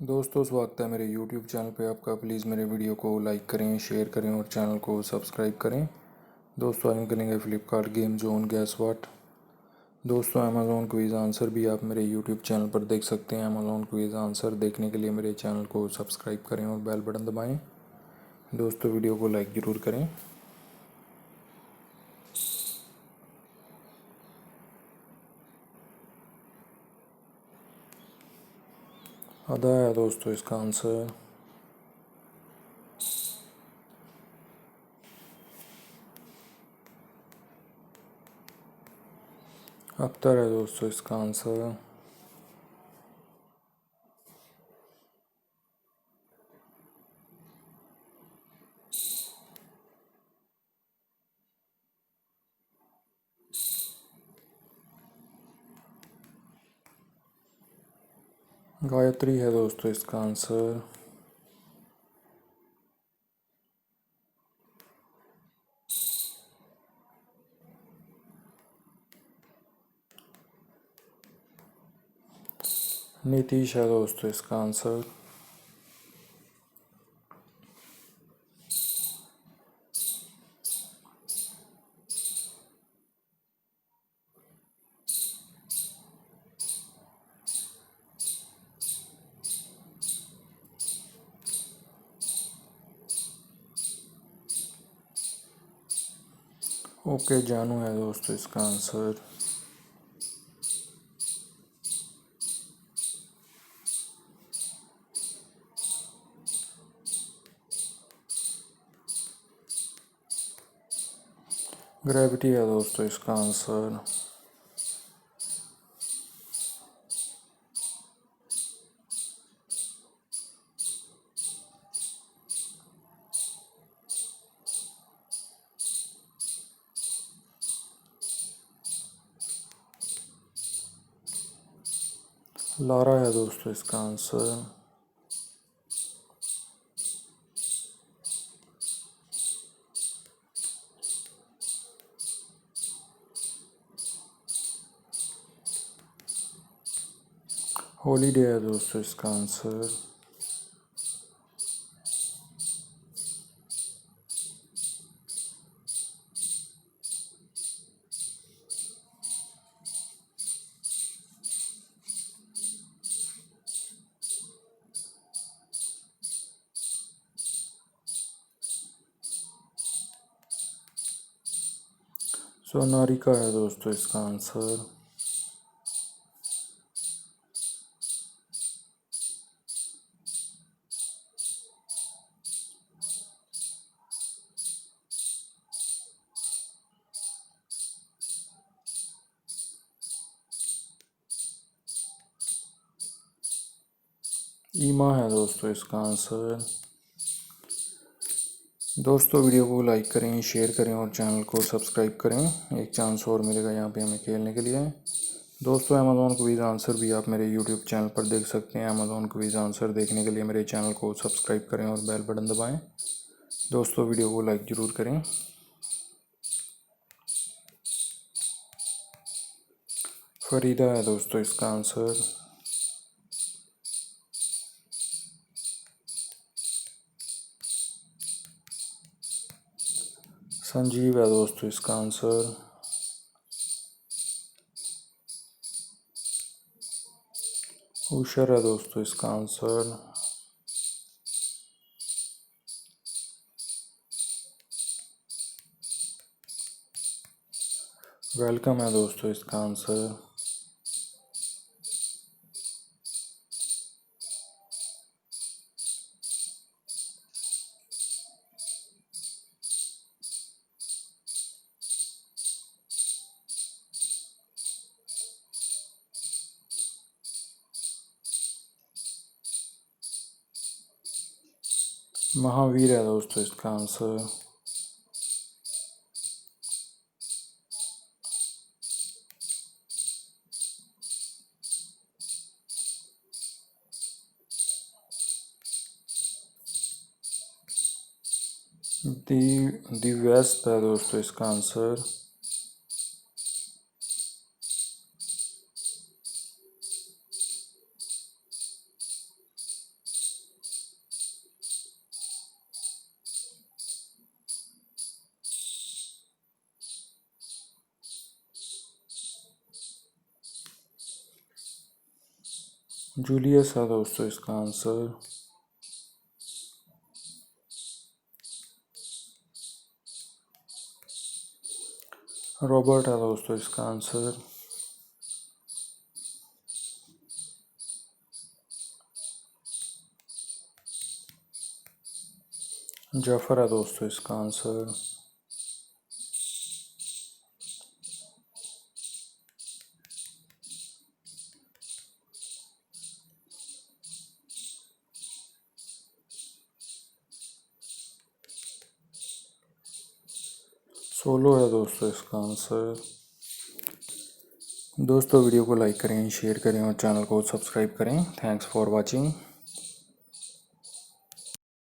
दोस्तों स्वागत है मेरे YouTube चैनल पे आपका। प्लीज़ मेरे वीडियो को लाइक करें, शेयर करें और चैनल को सब्सक्राइब करें। दोस्तों हम करेंगे फ्लिपकार्ट गेम जोन गैस वाट। दोस्तों अमेज़ॉन क्विज़ आंसर भी आप मेरे YouTube चैनल पर देख सकते हैं। अमेज़ॉन क्विज़ आंसर देखने के लिए मेरे चैनल को सब्सक्राइब करें और बेल बटन दबाएँ। दोस्तों वीडियो को लाइक ज़रूर करें। आधा है दोस्तों इसका आंसर। अख्तर है दोस्तों इसका आंसर। गायत्री है दोस्तों इसका आंसर। नीतीश है दोस्तों इसका आंसर। ओके जानू है दोस्तों इसका आंसर। ग्रेविटी है दोस्तों इसका आंसर। लारा है दोस्तों इसका आंसर। हॉलीडे है दोस्तों इसका आंसर। सोनारिका है दोस्तों इसका आंसर। ईमा है दोस्तों इसका आंसर। दोस्तों वीडियो को लाइक करें, शेयर करें और चैनल को सब्सक्राइब करें। एक चांस और मिलेगा यहाँ पे हमें खेलने के लिए। दोस्तों अमेज़ॉन क्विज़ आंसर भी आप मेरे YouTube चैनल पर देख सकते हैं। अमेज़ॉन क्विज़ आंसर देखने के लिए मेरे चैनल को सब्सक्राइब करें और बेल बटन दबाएं। दोस्तों वीडियो को लाइक ज़रूर करें। फरीदा है दोस्तों इसका आंसर। संजीव है दोस्तों इसका आंसर। उशर है दोस्तों इसका आंसर। वेलकम है दोस्तों इसका आंसर। महावीर है दोस्तों इसका आंसर। दिव्यस्त है दोस्तों इसका आंसर। जूलियस है दोस्तों इसका आंसर। रॉबर्ट है दोस्तों इसका आंसर। जफर है दोस्तों इसका आंसर। सोलो है दोस्तों इसका आंसर। दोस्तों वीडियो को लाइक करें, शेयर करें और चैनल को सब्सक्राइब करें। Thanks for watching.